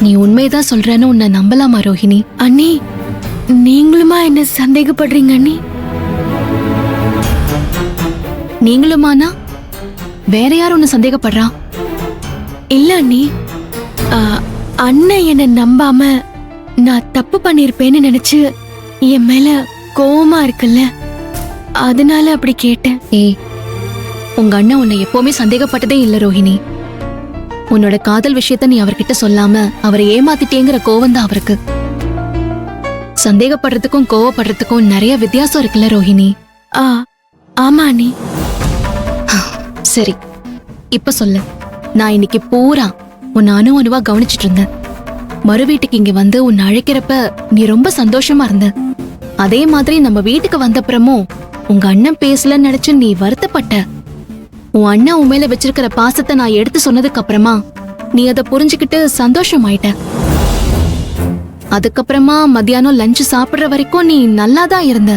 நீ உண்மைதான் சொல்றேன்னு உன்னை நம்பலாமா ரோஹிணி? அண்ணி, நீங்களுமா என்ன சந்தேகப்படுறீங்க அண்ணி? நீங்களுமானா வேற யார் உன்னை சந்தேகப்படுறா? இல்ல அண்ணி, அண்ணன் என்ன நம்பாம நான் தப்பு பண்ணிருப்பேன்னு நினைச்சு என் மேல கோவமா இருக்குல்ல, அதனால அப்படி கேட்டேன். ஏய், உங்க அண்ணன் உன்னை எப்பவுமே சந்தேகப்பட்டதே இல்ல ரோஹிணி. உன்னோட காதல் விஷயத்த நீ அவர்கிட்ட சொல்லாம அவரை ஏமாத்திட்டேங்கிற கோவம் தான் அவருக்கு. சந்தேகப்படுறதுக்கும் கோவப்படுறதுக்கும் நிறைய வித்தியாசம் இருக்குல்ல ரோஹிணி? ஆமா அண்ணி. சரி, இப்ப சொல்லு. நான் இன்னைக்கு பூரா உன்னை அணுவா கவனிச்சிட்டு இருந்தேன். மறு வீட்டுக்கு இங்க வந்து உன்னை அழைக்கிறப்ப நீ ரொம்ப சந்தோஷமா இருந்த. அதே மாதிரி நம்ம வீட்டுக்கு வந்தப்புறமும் உங்க அண்ணன் பேசலன்னு நினைச்சு நீ வருத்தப்பட்ட. உன் அண்ணன் உன் மேல வச்சிருக்கிற பாசத்தை நான் எடுத்து சொன்னதுக்கு அப்புறமா நீ அதை புரிஞ்சுக்கிட்டு சந்தோஷமாயிட்ட. அதுக்கப்புறமா மத்தியானம் லஞ்ச் சாப்பிடுற வரைக்கும் நீ நல்லாதான் இருந்த.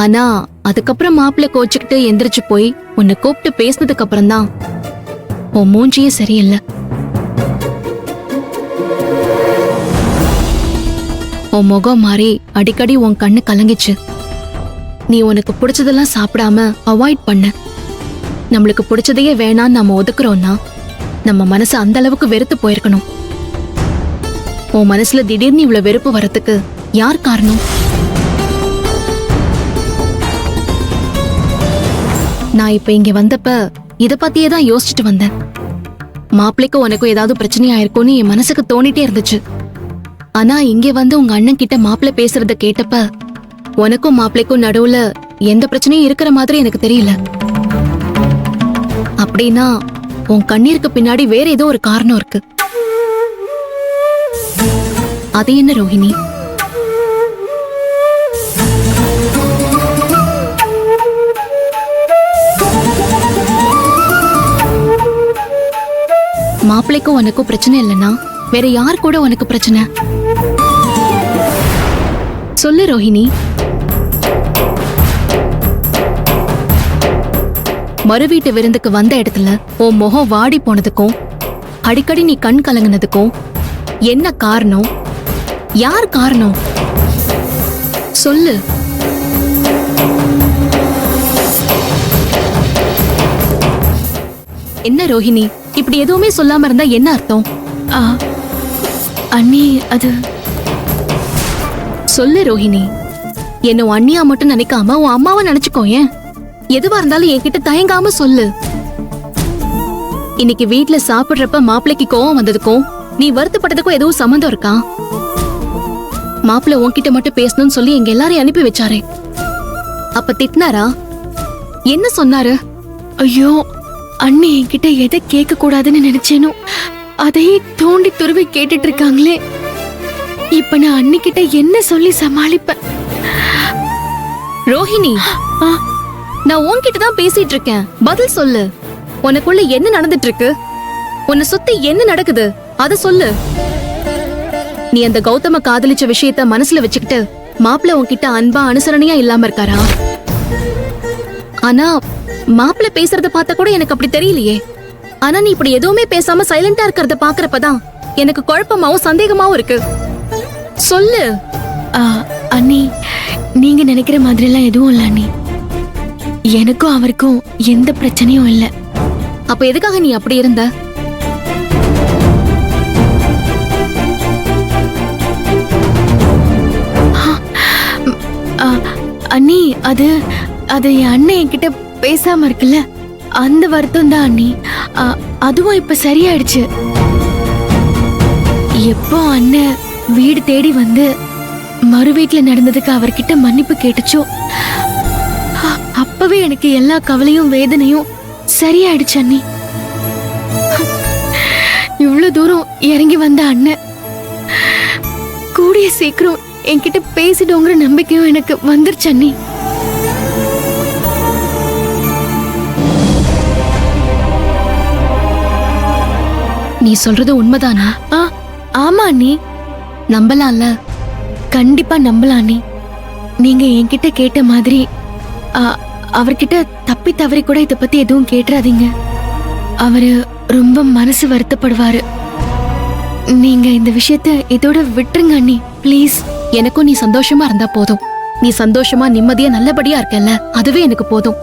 ஆனா அதுக்கப்புறம் மாப்பிள்ளை கோச்சுக்கிட்டு எந்திரிச்சு போய் உன்னை கூப்பிட்டு பேசினதுக்கு அப்புறம் தான் உன் மூஞ்சியே சரியில்லை. உன் முகம் மாறி அடிக்கடி உன் கண்ணு கலங்கிச்சு. நீ உனக்கு பிடிச்சதெல்லாம் சாப்பிடாம அவாய்ட் பண்ண. நம்மளுக்கு பிடிச்சதையே வேணான்னு நம்ம ஒதுக்குறோம்னா நம்ம மனசு அந்த அளவுக்கு வெறுத்து போயிருக்கணும். உன் மனசுல திடீர்னு இவ்வளவு வெறுப்பு வரத்துக்கு யார் காரணம்? நான் இப்ப இங்க வந்தப்ப இத பத்தியே தான் யோசிச்சுட்டு வந்தேன். மாப்பிள்ளைக்கும் உனக்கும் ஏதாவது பிரச்சனையா இருக்கும்னு என் மனசுக்கு தோணிட்டே இருந்துச்சு. ஆனா இங்க வந்து உங்க அண்ணன் கிட்ட மாப்பிள்ளை பேசுறத கேட்டப்ப உனக்கும் மாப்பிள்ளைக்கும் நடுவுல எந்த பிரச்சனையும் இருக்கிற மாதிரி எனக்கு தெரியல. அப்படின்னா உன் கண்ணீருக்கு பின்னாடி வேற ஏதோ ஒரு காரணம் இருக்கு. அது என்ன ரோஹிணி? மாப்பிள்ளைக்கும் உனக்கும் பிரச்சனை இல்லைன்னா வேற யார் கூட உனக்கு பிரச்சனை? சொல்லு ரோஹிணி. மறு வீட்டு விருந்துக்கு வந்த இடத்துல உன் முகம் வாடி போனதுக்கும் அடிக்கடி நீ கண் கலங்கினதுக்கும் என்ன காரணம்? யார் காரணம்? சொல்லு. என்ன ரோஹிணி, இப்படி எதுவுமே சொல்லாம இருந்தா என்ன அர்த்தம்? அண்ணி, அது சொல்லு ரோஹிணி. என்ன உன் அண்ணியா மட்டும் நினைக்காம உன் அம்மாவை நினைச்சுக்கோ. ஏன் எதுவா இருந்தாலும் என்கிட்ட தயங்காம சொல்லு. இன்னைக்கு வீட்ல சாப்பிடுறப்ப மாப்பிள்ளைக்கு கோவம் வந்ததுக்கும் நீ வருத்தப்பட்டதுக்கும் எதுவும் சம்மந்தம் இருக்கா? மாப்பிள்ளை உன்கிட்ட மட்டும் பேசணும்னு சொல்லி எங்க எல்லாரையும் அனுப்பி வச்சாரே, அப்ப திட்டினாரா? என்ன சொன்னாரு? ஐயோ, அண்ணி என்கிட்ட எதை கேட்க கூடாதுன்னு நினைச்சேனோ அதையே தோண்டி துருவி கேட்டுட்டு இருக்காங்களே. இப்ப நான் அன்னிக்கிட்ட என்ன சொல்லி சமாளிப்பேன்? ரோஹிணி, நான் உன்கிட்ட தான் பேசிட்டு இருக்கேன். பதில் சொல்லு. உனக்குள்ள என்ன நடந்துட்டு இருக்கு? உன்னை சுத்தி என்ன நடக்குது? அத சொல்லு. நீ அந்த கௌதம காதலிச்ச விஷயத்த மனசுல வச்சுக்கிட்டு மாப்பிள்ளை உன்கிட்ட அன்பா அனுசரணையா இல்லாம இருக்காரா? ஆனா மாப்பிள்ளை பேசுறத பார்த்தா கூட எனக்கு அப்படி தெரியலையே. ஆனா நீ இப்படி எதுவுமே பேசாம சைலண்டா இருக்கிறத பாக்குறப்பதான் எனக்கு குழப்பமாவும் சந்தேகமாவும் இருக்கு. சொல்லு. அண்ணி, நீங்க நினைக்கிற மாதிரி எல்லாம் எதுவும் இல்ல அண்ணி. எனக்கும் அவருக்கும் எந்த பிரச்சனையும் இல்ல. அப்ப எதுக்காக நீ அப்படி இருந்த? அண்ணி, அது என் அண்ணன் என்கிட்ட பேசாம இருக்குல்ல, அந்த வருத்தம் தான் அண்ணி. அதுவும் இப்ப சரியாயிடுச்சு. எப்போ அண்ணன் வீடு தேடி வந்து மறு வீட்டுல நடந்ததுக்கு அவர்கிட்ட மன்னிப்பு கேட்டுச்சோ அப்பவே எனக்கு எல்லா கவலையும் வேதனையும் சரியாயிடுச்சு அண்ணி. இவ்வளவு தூரம் இறங்கி வந்த அண்ணன் கூடிய சீக்கிரம் என்கிட்ட பேசிடுங்கிற நம்பிக்கையும் எனக்கு வந்துருச்சு அண்ணி. நீ சொல்றது உண்மைதானா? ஆமா அண்ணி. நம்பலாம்ல? கண்டிப்பா நம்பலாம் அண்ணி. நீங்க என்கிட்ட கேட்ட மாதிரி அவர்கிட்ட தப்பி தவறி கூட இத பத்தி எதுவும் கேட்டுறாதீங்க. அவரு ரொம்ப மனசு வருத்தப்படுவாரு. நீங்க இந்த விஷயத்த இதோட விட்டுருங்க அண்ணி ப்ளீஸ். எனக்கும் நீ சந்தோஷமா இருந்தா போதும். நீ சந்தோஷமா நிம்மதியா நல்லபடியா இருக்கல்ல, அதுவே எனக்கு போதும்.